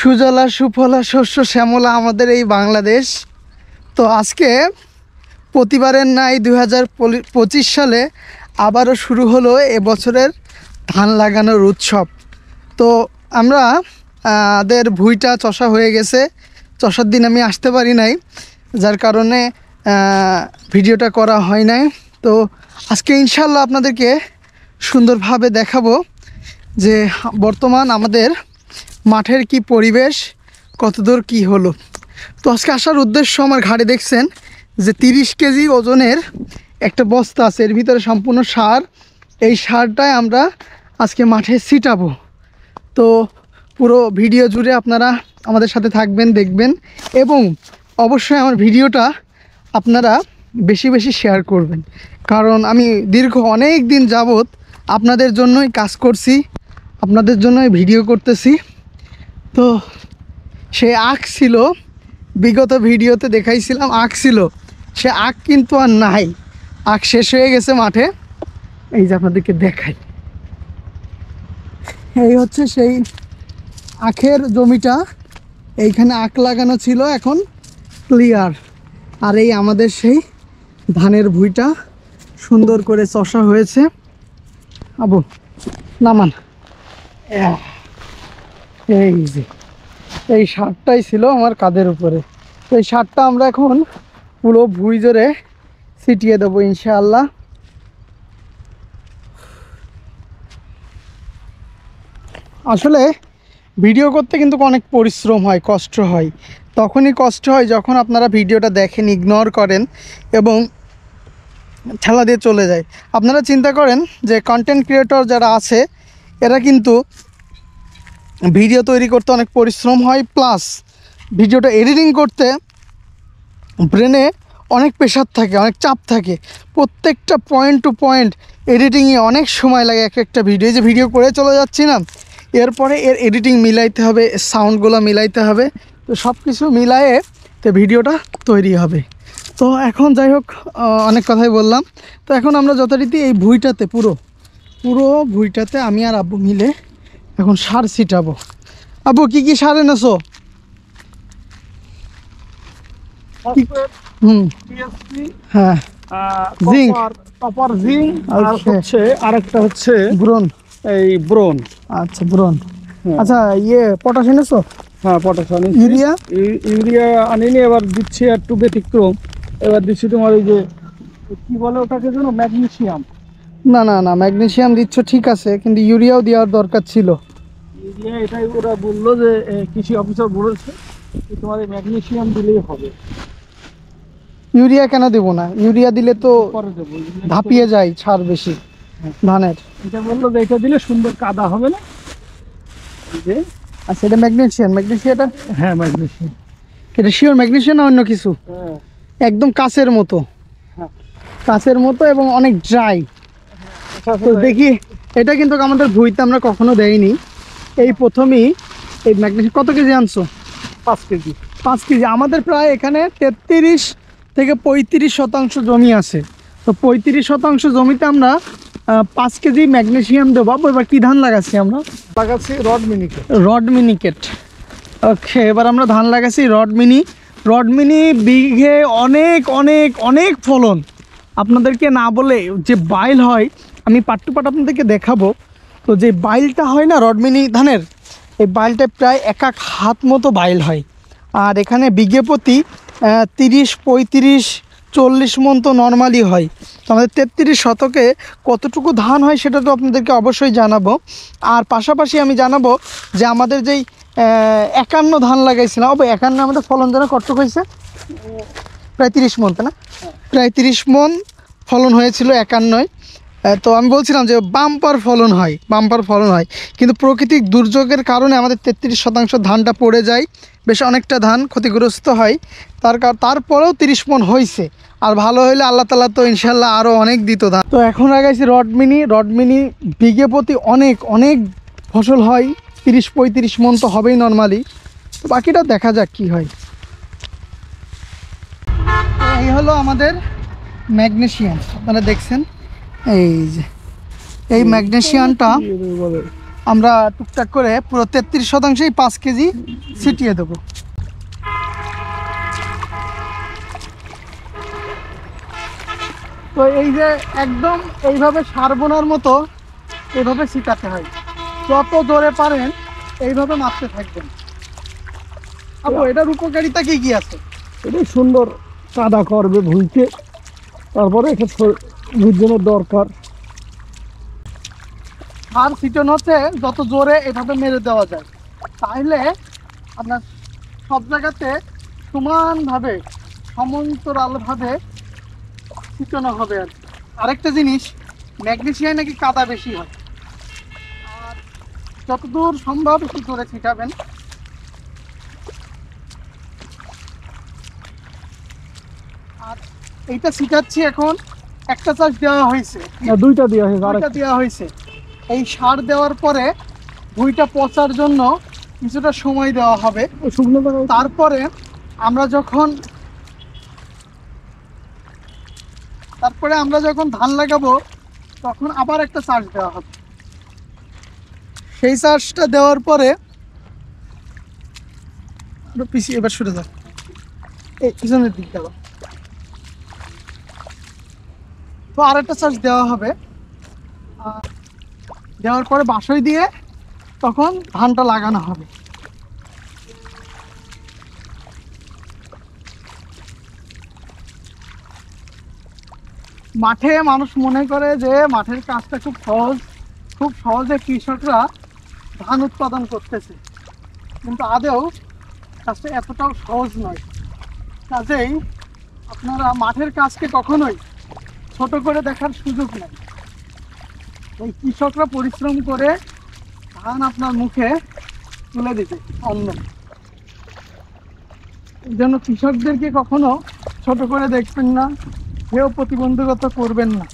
সুজলা সুফলা শস্য শ্যামলা আমাদের এই বাংলাদেশ। তো আজকে প্রতিবারের নাই 2025 সালে আবারও শুরু হলো এবছরের ধান লাগানোর উৎসব। তো আমরা আমাদের ভুঁইটা চষা হয়ে গেছে। চষার দিন আমি আসতে পারি নাই, যার কারণে ভিডিওটা করা হয় নাই। তো আজকে ইনশাল্লাহ আপনাদেরকে সুন্দরভাবে দেখাবো যে বর্তমান আমাদের মাঠের কি পরিবেশ, কতদূর কি হলো। তো আজকে আসার উদ্দেশ্য, আমার ঘাড়ে দেখছেন যে 30 কেজি ওজনের একটা বস্তা আছে, এর ভিতরে সম্পূর্ণ সার। এই সারটাই আমরা আজকে মাঠে ছিটাবো। তো পুরো ভিডিও জুড়ে আপনারা আমাদের সাথে থাকবেন, দেখবেন, এবং অবশ্যই আমার ভিডিওটা আপনারা বেশি বেশি শেয়ার করবেন, কারণ আমি দীর্ঘ অনেক দিন যাবত আপনাদের জন্যই কাজ করছি, আপনাদের জন্যই ভিডিও করতেছি। তো সে আখ ছিল, বিগত ভিডিওতে দেখাইছিলাম আখ ছিল, সে আখ কিন্তু আর নাই, আখ শেষ হয়ে গেছে মাঠে। এই যে আপনাদেরকে দেখাই, এই হচ্ছে সেই আখের জমিটা। এইখানে আখ লাগানো ছিল, এখন ক্লিয়ার। আর এই আমাদের সেই ধানের ভুঁইটা সুন্দর করে চষা হয়েছে। আবু নামান, এই যে এই সারটাই ছিল আমার কাঁধের উপরে। তো এই সারটা আমরা এখন পুরো ভুঁই জোরে ছিটিয়ে দেবো ইনশাআল্লাহ। আসলে ভিডিও করতে কিন্তু অনেক পরিশ্রম হয়, কষ্ট হয়। তখনই কষ্ট হয় যখন আপনারা ভিডিওটা দেখেন, ইগনোর করেন এবং ঠেলা দিয়ে চলে যায়। আপনারা চিন্তা করেন যে কন্টেন্ট ক্রিয়েটর যারা আছে, এরা কিন্তু ভিডিও তৈরি করতে অনেক পরিশ্রম হয়, প্লাস ভিডিওটা এডিটিং করতে ব্রেনে অনেক প্রেশার থাকে, অনেক চাপ থাকে। প্রত্যেকটা পয়েন্ট টু পয়েন্ট এডিটিংয়ে অনেক সময় লাগে। একটা ভিডিও, যে ভিডিও করে চলে যাচ্ছি না, এরপরে এর এডিটিং মিলাইতে হবে, সাউন্ডগুলো মিলাইতে হবে। তো সব কিছু মিলায়ে তো ভিডিওটা তৈরি হবে। তো এখন যাই হোক, অনেক কথাই বললাম। তো এখন আমরা যথারীতি এই ভুঁইটাতে পুরো ভুঁইটাতে আমি আর আব্বু মিলে এখন সার ছিটাবো। আব্বু কি কি সার এনেছো? হ্যাঁ, জিঙ্ক, কপার জিঙ্ক, আর হচ্ছে আরেকটা হচ্ছে ব্রোন। এই ব্রোন। আচ্ছা, ব্রোন। আচ্ছা, পটাশ এনেছো? হ্যাঁ, পটাশ আনিনি। ইউরিয়া আনিনি, এবার দিচ্ছি একটু ব্যতিক্রম। এবার দিচ্ছি তোমার ওই যে কি বলে ওটাকে যেন, ম্যাগনেসিয়াম। না, ম্যাগনেসিয়াম দিচ্ছ ঠিক আছে, কিন্তু ইউরিয়াও দেওয়ার দরকার ছিল। ইউরিয়া এটাই ওরা বললো যে কৃষি অফিসার বলেছে তোমার ম্যাগনেসিয়াম দিলেই হবে। ইউরিয়া কেন দেবো না? ইউরিয়া দিলে তো ধাপিয়ে যায় ছাড় বেশি ধানের। এটা বললো যে এটা দিলে সুন্দর কাদা হবে না। আচ্ছা, এটা ম্যাগনেসিয়ামটা? হ্যাঁ, ম্যাগনেসিয়াম। এটা শিওর ম্যাগনেসিয়াম না অন্য কিছু? হ্যাঁ, একদম কাচের মতো। হ্যাঁ, কাচের মতো এবং অনেক ড্রাই। তো দেখি, এটা কিন্তু আমাদের ভুঁইতে আমরা কখনো দেইনি, এই প্রথমেই। এই ম্যাগনেসিয়াম কত কেজি আনছো? 5 কেজি। 5 কেজি। আমাদের প্রায় এখানে 33 থেকে 35% জমি আছে। তো 35% জমিতে আমরা 5 কেজি ম্যাগনেসিয়াম দেবো। এবার কি ধান লাগাচ্ছি আমরা? লাগাচ্ছি রড মিনিকেট। ওকে, এবার আমরা ধান লাগাচ্ছি রড মিনি। বিঘে অনেক অনেক অনেক ফলন। আপনাদেরকে না বলে যে বাইল হয়, আমি পাট টু পাট আপনাদেরকে দেখাবো। তো যে বাইলটা হয় না রড মিনি ধানের, এই বাইলটা প্রায় 1 হাত মতো বাইল হয়। আর এখানে বিঘে প্রতি 30, 35, 40 মন তো নর্মালি হয়। তো আমাদের 33 শতকে কতটুকু ধান হয় সেটা তো আপনাদেরকে অবশ্যই জানাবো। আর পাশাপাশি আমি জানাবো যে আমাদের যেই 51 ধান লাগাইছিলাম, 51 আমাদের ফলন যেন কতটুকু হয়েছে? প্রায় 30 মন, তাই না? প্রায় 30 মন ফলন হয়েছিল 51। তো আমি বলছিলাম যে বাম্পার ফলন হয়, কিন্তু প্রাকৃতিক দুর্যোগের কারণে আমাদের 33% ধানটা পড়ে যায়, বেশ অনেকটা ধান ক্ষতিগ্রস্ত হয়। তারপরেও 30 মন হয়েছে। আর ভালো হইলে আল্লাহ তাআলা তো ইনশাল্লাহ আরও অনেক দিত ধান। তো এখন লাগাইছি রড মিনি। বিঘে প্রতি অনেক অনেক ফসল হয়, 30-35 মন তো হবেই নর্মালি। তো বাকিটা দেখা যাক কি হয়। এই হলো আমাদের ম্যাগনেসিয়াম, আপনারা দেখছেন। এই যে এই ম্যাগনেসিয়ামটা আমরা টুকটাক করে পুরো 33%, 5 কেজি ছিটিয়ে দেবো। তো এই যে একদম এইভাবে সার বোনার মতো এইভাবে ছিটাতে হয়, যত জোরে পারেন এইভাবে মারতে থাকবেন। আপু, এটার উপকারিতা কি কি আছে? এটা সুন্দর কাদা করবে ভুঁইকে, তারপরে এটা ভুঁইর জন্য দরকার। সার ছিটানোতে যত জোরে এভাবে মেরে দেওয়া যায়, তাহলে আপনার সব জায়গাতে সমানভাবে সমান্তরালভাবে ছিটানো হবে। আর আরেকটা জিনিস, ম্যাগনেসিয়ায় নাকি কাদা বেশি হয়, আর যতদূর সম্ভব একটু জোরে ছিটাবেন। আর এইটা ছিটাচ্ছি এখন, একটা চাষ দেওয়া হয়েছে, না, দুইটা দেওয়া হয়েছে, দুইটা দেওয়া হয়েছে। এই সার দেওয়ার পরে ভুঁইটা পচার জন্য কিছুটা সময় দেওয়া হবে। শুকনো জায়গায় তারপরে আমরা যখন ধান লাগাবো তখন আবার একটা চাষ দেওয়া হবে। সেই চাষটা দেওয়ার পরে পিছিয়ে এবার সরে যাক, এই পিছনের দিক দেওয়া, তো আরেকটা চাষ দেওয়া হবে। দেওয়ার পরে বাসই দিয়ে তখন ধানটা লাগানো হবে। মাঠে মানুষ মনে করে যে মাঠের কাজটা খুব সহজে কৃষকরা ধান উৎপাদন করতেছে, কিন্তু আদৌ কাজটা এতটাও সহজ নয়। কাজেই আপনারা মাঠের কাজকে কখনোই ছোট করে দেখার সুযোগ নেই। ওই কৃষকরা পরিশ্রম করে ধান আপনার মুখে তুলে দিতে অন্য, এই জন্য কৃষকদেরকে কখনো ছোট করে দেখবেন না, কেউ প্রতিবন্ধকতা করবেন না।